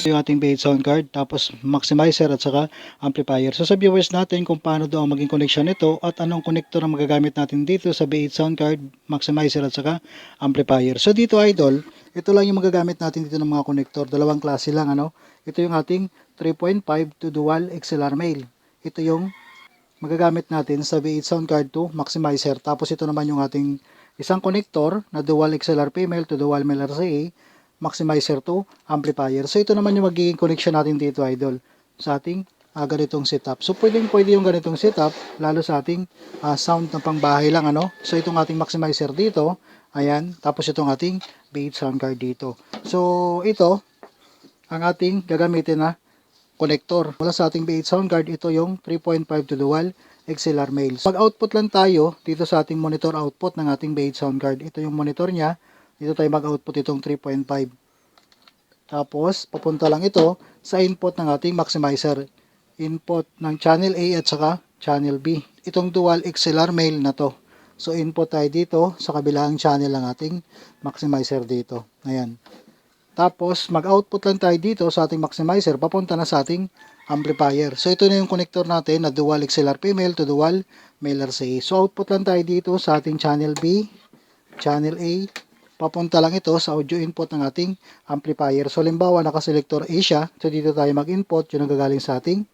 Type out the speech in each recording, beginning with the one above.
yung ating B8 sound card, tapos maximizer at saka amplifier. So sa viewers natin kung paano daw ang maging connection nito at anong connector ang magagamit natin dito sa B8 sound card, maximizer at saka amplifier. So dito idol, ito lang yung magagamit natin dito ng mga connector. Dalawang klase lang ano. Ito yung ating 3.5 to dual XLR male. Ito yung magagamit natin sa B8 sound card to maximizer. Tapos ito naman yung ating isang connector na dual XLR female to dual male RCA, maximizer to amplifier. So ito naman yung magiging connection natin dito idol sa ating ganitong setup. So pwede yung ganitong setup lalo sa ating sound na pangbahay lang ano. So itong ating maximizer dito, ayan, tapos itong ating B8 sound card dito. So ito ang ating gagamitin na connector. Mula sa ating B8 sound card, ito yung 3.5 to dual XLR male. Mag-output lang tayo dito sa ating monitor output ng ating B8 sound card. Ito yung monitor niya. Dito tayo mag-output itong 3.5. Tapos, papunta lang ito sa input ng ating maximizer. Input ng channel A at saka channel B. Itong dual XLR male na to. So, input tayo dito sa kabilang channel ng ating maximizer dito. Ayan. Tapos, mag-output lang tayo dito sa ating maximizer. Papunta na sa ating amplifier. So, ito na yung connector natin na dual XLR female to dual male RCA. So, output lang tayo dito sa ating channel B, channel A, papunta lang ito sa audio input ng ating amplifier. So, limbawa, naka-selector A siya. So, dito tayo mag-input. Yun ang gagaling sa ating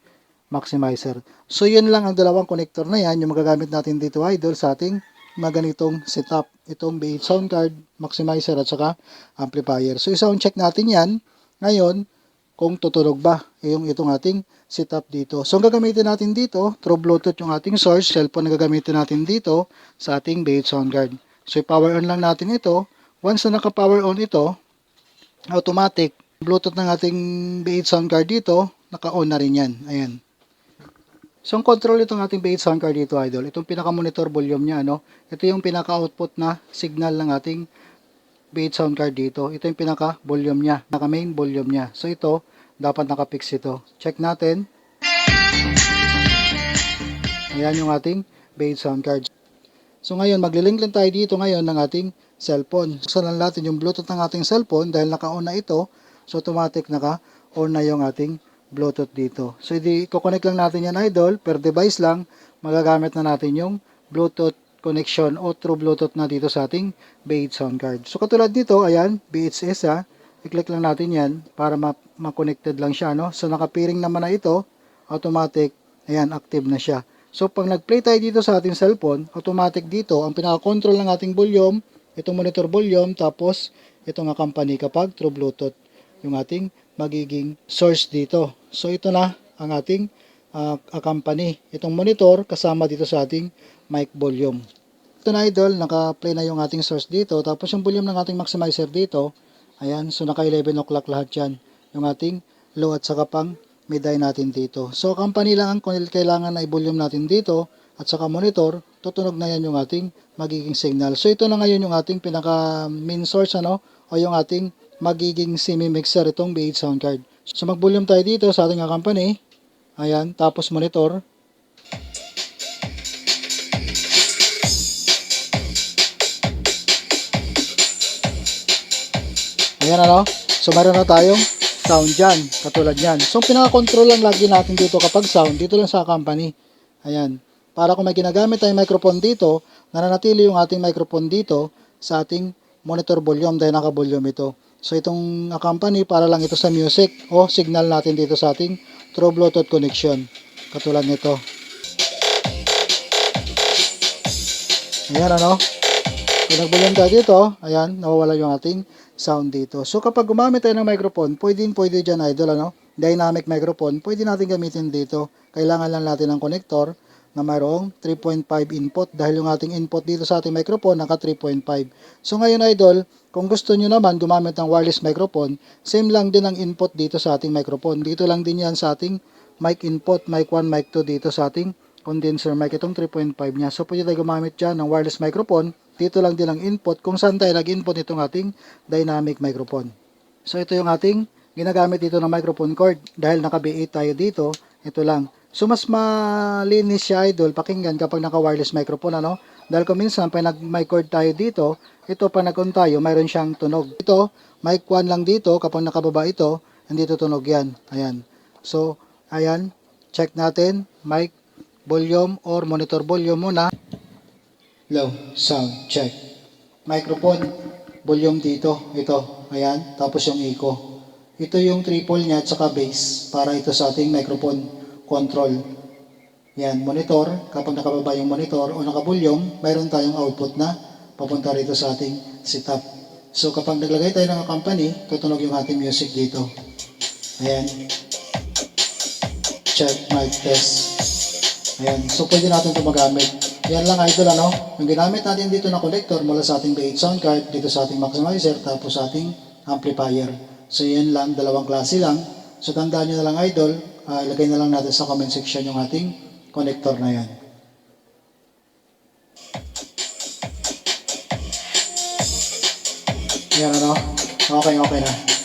maximizer. So, yun lang ang dalawang connector na yan. Yung magagamit natin dito, idol, sa ating mga ganitong setup. Itong B8 sound card, maximizer, at saka amplifier. So, i-sound check natin yan. Ngayon, kung tutunog ba yung itong ating setup dito. So, ang gagamitin natin dito, through Bluetooth yung ating source, cellphone na gagamitin natin dito sa ating B8 sound card. So, i-power on lang natin ito. Once na naka-power on ito, automatic, Bluetooth ng ating B8 sound card dito, naka-on na rin yan. Ayan. So, ang control itong ating B8 sound card dito, idol, itong pinaka-monitor volume niya, ano? Ito yung pinaka-output na signal ng ating B8 sound card dito. Ito yung pinaka-volume niya, pinaka-main volume niya. So, ito, dapat naka-fix ito. Check natin. Ayan yung ating B8 sound card. So, ngayon, maglilink lang tayo dito ngayon ng ating cellphone. Buksan lang natin yung Bluetooth ng ating cellphone dahil naka-on na ito. So, automatic naka-on na yung ating Bluetooth dito. So, i-connect lang natin yan, idol. Per device lang, magagamit na natin yung Bluetooth connection o through Bluetooth na dito sa ating B8 sound card. So, katulad dito, ayan, BHS ha. I-click lang natin yan para ma-connected lang siya, no? So, nakapiring naman na ito, automatic, ayan, active na siya. So, pag nag-play tayo dito sa ating cellphone, automatic dito, ang pinaka-control ng ating volume, itong monitor volume, tapos itong accompany kapag through Bluetooth, yung ating magiging source dito. So, ito na ang ating accompany. Itong monitor kasama dito sa ating mic volume. Ito na, idol, naka-play na yung ating source dito, tapos yung volume ng ating maximizer dito, ayan, so naka 11 o'clock lahat yan. Yung ating low at saka pang mid-high natin dito. So, accompany lang ang kailangan na i-volume natin dito, at saka monitor, tutunog na yan yung ating magiging signal. So, ito na ngayon yung ating pinaka main source, ano, o yung ating magiging semi-mixer itong B8 sound card. So, mag-volume tayo dito sa ating company. Ayan, tapos monitor. Ayan, ano. So, meron na tayong sound dyan, katulad yan. So, pinaka-control lang lagi natin dito kapag sound, dito lang sa company. Ayan. Para kung may ginagamit tayong microphone dito, nananatili yung ating microphone dito sa ating monitor volume dahil naka-volume ito. So, itong company para lang ito sa music o signal natin dito sa ating through Bluetooth connection. Katulad nito. Ayan, ano. Kung nag-volume tayo dito, ayan, nawawala yung ating sound dito. So, kapag gumamit tayo ng microphone, pwede dyan, idol, ano. Dynamic microphone, pwede natin gamitin dito. Kailangan lang natin ng connector na mayroong 3.5 input dahil yung ating input dito sa ating microphone naka 3.5. So ngayon, idol, kung gusto nyo naman gumamit ng wireless microphone, same lang din ang input dito sa ating microphone. Dito lang din yan sa ating mic input, mic 1, mic 2 dito sa ating condenser mic, itong 3.5 niya. So pwede tayo gumamit dyan ng wireless microphone. Dito lang din ang input kung saan tayo nag-input itong ating dynamic microphone. So ito yung ating ginagamit dito ng microphone cord dahil naka B8 tayo dito. Ito lang. So, mas malinis siya, idol, pakinggan kapag naka-wireless microphone, ano? Dahil kung minsan, pag nag-mic cord tayo dito, ito, pag nag-on tayo, mayroon siyang tunog. Ito, mic 1 lang dito, kapag nakababa ito hindi tutunog yan. Ayan. So, ayan. Check natin. Mic volume or monitor volume muna. Low sound check. Microphone volume dito. Ito. Ayan. Tapos yung echo. Ito yung triple niya at saka bass para ito sa ating microphone control. Yan, monitor. Kapag nakababa yung monitor o naka-volume, mayroon tayong output na papunta rito sa ating setup. So kapag naglagay tayo ng company, tutunog yung ating music dito. Ayan. Check, mic test. Ayan. So pwede natin ito magamit. Yan lang idol ano. Yung ginamit natin dito na connector mula sa ating B8 sound card, dito sa ating maximizer, tapos sa ating amplifier. So yan lang, dalawang klase lang. So tandaan nyo na lang idol, ilagay na lang natin sa comment section yung ating connector na yan. Yan ano. Okay na.